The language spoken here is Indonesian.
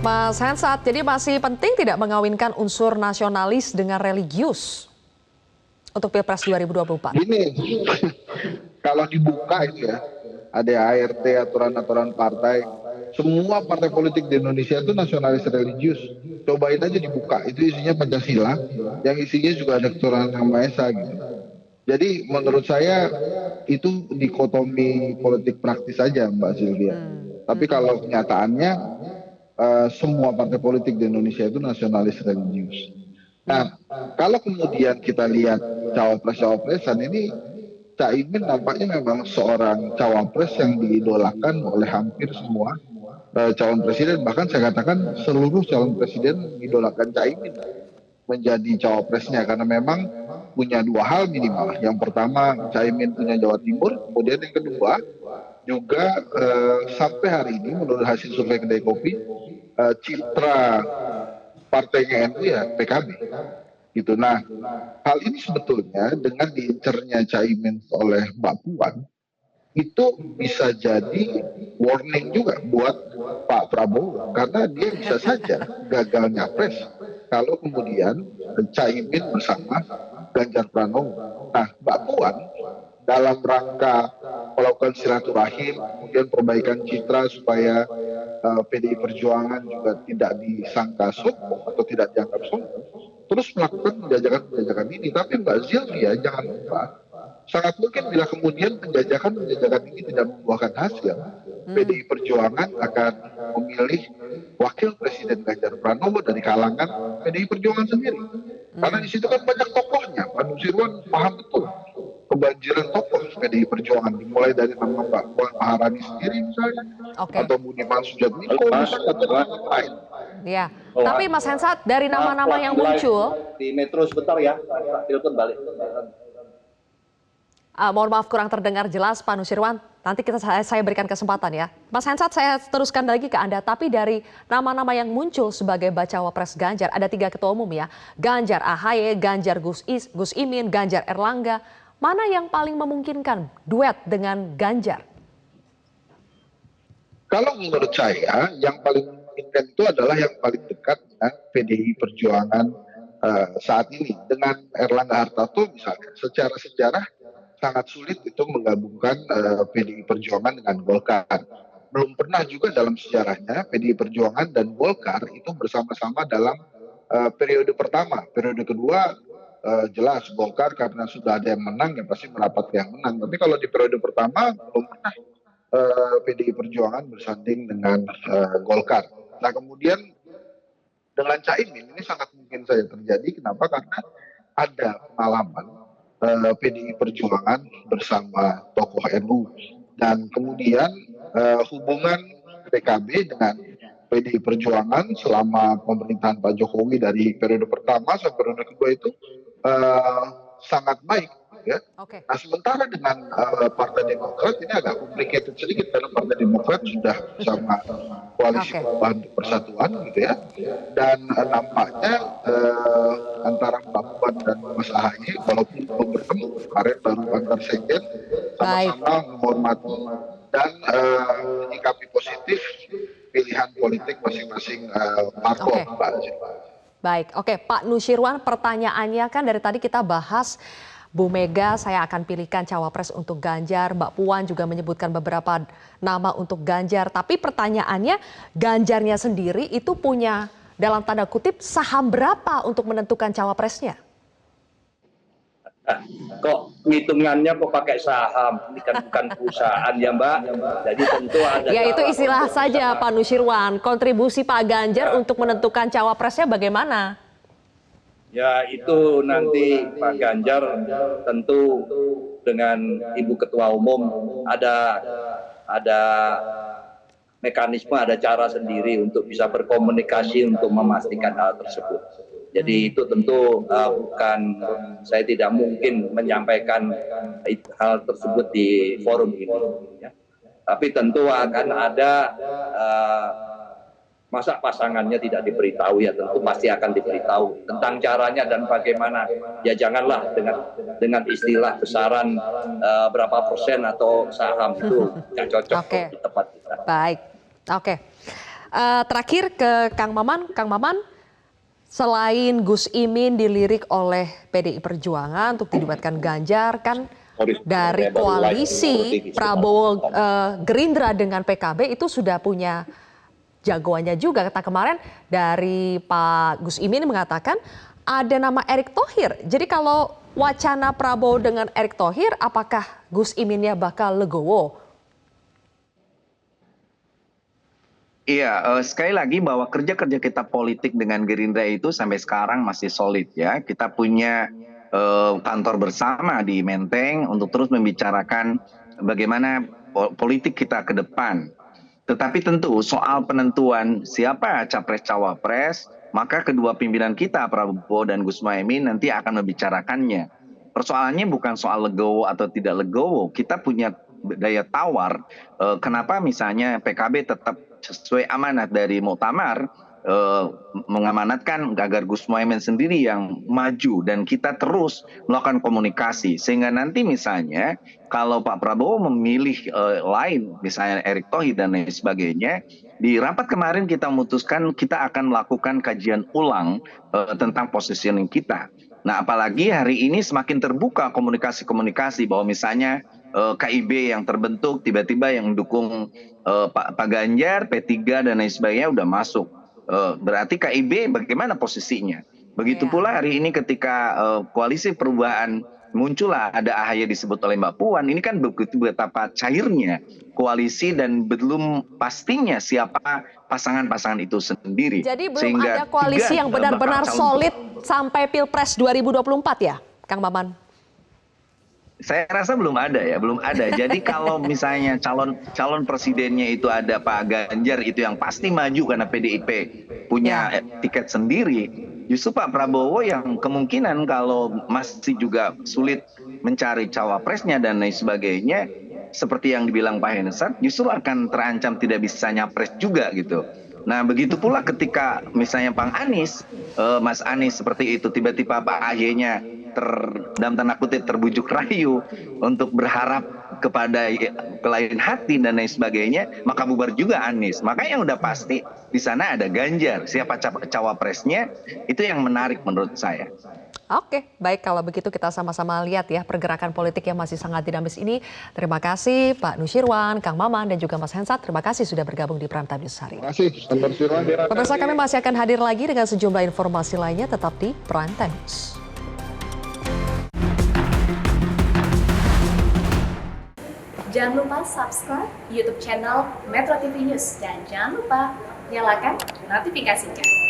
Mas Hensat, jadi masih penting tidak mengawinkan unsur nasionalis dengan religius untuk Pilpres 2024? Gini, kalau dibuka itu ya, ada ART, aturan-aturan partai, semua partai politik di Indonesia itu nasionalis religius. Cobain aja dibuka, itu isinya Pancasila, yang isinya juga ada keturunan Yang Maha Esa gitu. Jadi menurut saya itu dikotomi politik praktis saja Mbak Sylvia. Tapi kalau kenyataannya semua partai politik di Indonesia itu nasionalis religius. Nah, kalau kemudian kita lihat cawapres-cawapresan ini, Caimin nampaknya memang seorang cawapres yang diidolakan oleh hampir semua calon presiden. Bahkan saya katakan seluruh calon presiden mengidolakan Caimin menjadi cawapresnya karena memang punya dua hal minimal. Yang pertama, Caimin punya Jawa Timur, kemudian yang kedua juga sampai hari ini menurut hasil survei kedai kopi citra partainya NU ya PKB gitu. Nah, hal ini sebetulnya dengan diincernya Caimin oleh Mbak Puan itu bisa jadi warning juga buat Pak Prabowo karena dia bisa saja gagal nyapres kalau kemudian Caimin bersama Ganjar Pranowo. Nah, Mbak Puan dalam rangka melakukan silaturahim, kemudian perbaikan citra supaya PDI Perjuangan juga tidak disangka sombong atau tidak dianggap sombong, terus melakukan penjajakan-penjajakan ini. Tapi Mbak Zilvia jangan lupa, sangat mungkin bila kemudian penjajakan-penjajakan ini tidak membuahkan hasil, PDI Perjuangan akan memilih wakil presiden Ganjar Pranowo dari kalangan PDI Perjuangan sendiri. Karena di situ kan banyak tokohnya. Pak Nusirwan paham betul kebanjiran tokoh PDI Perjuangan, dimulai dari nama Mbak Puan Maharani sendiri misalnya, atau Budiman Sujatmiko misalnya, atau nama lain. Ya, tapi Mas Hensat, dari nama-nama yang muncul di Metro sebentar ya, telepon balik. Mohon maaf kurang terdengar jelas Pak Nusirwan. Nanti saya berikan kesempatan ya. Mas Hensat, saya teruskan lagi ke Anda. Tapi dari nama-nama yang muncul sebagai bacawa pres Ganjar, ada 3 ketua umum ya. Ganjar AHY, Ganjar Gus Imin, Ganjar Erlangga. Mana yang paling memungkinkan duet dengan Ganjar? Kalau menurut saya, yang paling memungkinkan itu adalah yang paling dekat dengan PDI Perjuangan saat ini. Dengan Erlangga Hartarto misalnya, secara sejarah sangat sulit itu menggabungkan PDI Perjuangan dengan Golkar. Belum pernah juga dalam sejarahnya PDI Perjuangan dan Golkar itu bersama-sama dalam periode pertama. Periode kedua jelas Golkar karena sudah ada yang menang ya pasti merapat yang menang. Tapi kalau di periode pertama belum pernah PDI Perjuangan bersanding dengan Golkar. Nah kemudian dengan Caimin ini sangat mungkin saja terjadi. Kenapa? Karena ada pengalaman PDI Perjuangan bersama tokoh NU dan kemudian hubungan PKB dengan PDI Perjuangan selama pemerintahan Pak Jokowi dari periode pertama sampai periode kedua itu sangat baik ya. Nah sementara dengan Partai Demokrat ini agak complicated sedikit karena Partai Demokrat sudah bersama koalisi perubahan untuk persatuan gitu ya, dan nampaknya antara Mbak Puan dan Mas AHY walaupun belum bertemu kemarin baru antar sekjen sama-sama menghormati dan menyikapi positif pilihan politik masing-masing parpol. Baik, Pak Nusirwan, pertanyaannya kan dari tadi kita bahas Bu Mega saya akan pilihkan cawapres untuk Ganjar, Mbak Puan juga menyebutkan beberapa nama untuk Ganjar. Tapi pertanyaannya Ganjarnya sendiri itu punya dalam tanda kutip saham berapa untuk menentukan cawapresnya? Kok ngitungannya kok pakai saham, ini kan bukan perusahaan ya Mbak, jadi tentu ada. Ya itu istilah saja Pak Nusirwan, kontribusi Pak Ganjar untuk menentukan cawapresnya bagaimana? Ya itu nanti Pak Ganjar tentu dengan Ibu Ketua Umum ada mekanisme, ada cara sendiri untuk bisa berkomunikasi untuk memastikan hal tersebut. Jadi itu tentu bukan, saya tidak mungkin menyampaikan hal tersebut di forum ini. Ya. Tapi tentu akan ada masa pasangannya tidak diberitahu ya, tentu pasti akan diberitahu tentang caranya dan bagaimana. Ya janganlah dengan istilah besaran berapa persen atau saham itu nggak cocok di tempat kita. Baik, Terakhir ke Kang Maman. Kang Maman, selain Gus Imin dilirik oleh PDI Perjuangan untuk dilibatkan Ganjar, kan dari koalisi Prabowo Gerindra dengan PKB itu sudah punya jagoannya juga. Kata kemarin dari Pak Gus Imin mengatakan ada nama Erick Thohir. Jadi kalau wacana Prabowo dengan Erick Thohir, apakah Gus Iminnya bakal legowo? Iya, sekali lagi bahwa kerja-kerja kita politik dengan Gerindra itu sampai sekarang masih solid ya. Kita punya kantor bersama di Menteng untuk terus membicarakan bagaimana politik kita ke depan. Tetapi tentu soal penentuan siapa capres-cawapres, maka kedua pimpinan kita Prabowo dan Gus Muhaimin nanti akan membicarakannya. Persoalannya bukan soal legowo atau tidak legowo. Kita punya daya tawar. Kenapa misalnya PKB tetap sesuai amanat dari Muktamar mengamanatkan agar Gus Muhaimin sendiri yang maju dan kita terus melakukan komunikasi sehingga nanti misalnya kalau Pak Prabowo memilih lain misalnya Erick Thohir dan lain sebagainya, di rapat kemarin kita memutuskan kita akan melakukan kajian ulang tentang positioning kita. Nah, apalagi hari ini semakin terbuka komunikasi-komunikasi bahwa misalnya KIB yang terbentuk tiba-tiba yang mendukung Pak Ganjar, P3 dan lain sebagainya udah masuk. Berarti KIB bagaimana posisinya? Begitu pula hari ini ketika koalisi perubahan muncullah ada AHY disebut oleh Mbak Puan, ini kan begitu betapa cairnya koalisi dan belum pastinya siapa pasangan-pasangan itu sendiri. Jadi belum ada koalisi yang benar-benar solid sampai Pilpres 2024 ya, Kang Maman? Saya rasa belum ada ya, belum ada. Jadi kalau misalnya calon presidennya itu ada Pak Ganjar itu yang pasti maju karena PDIP punya tiket sendiri. Justru Pak Prabowo yang kemungkinan kalau masih juga sulit mencari cawapresnya dan lain sebagainya, seperti yang dibilang Pak Hensat, justru akan terancam tidak bisa nyapres juga gitu. Nah begitu pula ketika misalnya Bang Anies, Mas Anies seperti itu, tiba-tiba Pak AHY-nya dalam tanda kutip terbujuk rayu untuk berharap kepada kelain hati dan lain sebagainya, maka bubar juga Anies. Maka yang udah pasti di sana ada Ganjar. Siapa cawapresnya itu yang menarik menurut saya. Oke, baik kalau begitu kita sama-sama lihat ya pergerakan politik yang masih sangat dinamis ini. Terima kasih Pak Nusyirwan, Kang Maman dan juga Mas Hensat. Terima kasih sudah bergabung di Prime Time News hari ini. Terima kasih, Pak Nusyirwan. Pemirsa, kami masih akan hadir lagi dengan sejumlah informasi lainnya tetap di Prime Time News. Jangan lupa subscribe YouTube channel Metro TV News dan jangan lupa nyalakan notifikasinya.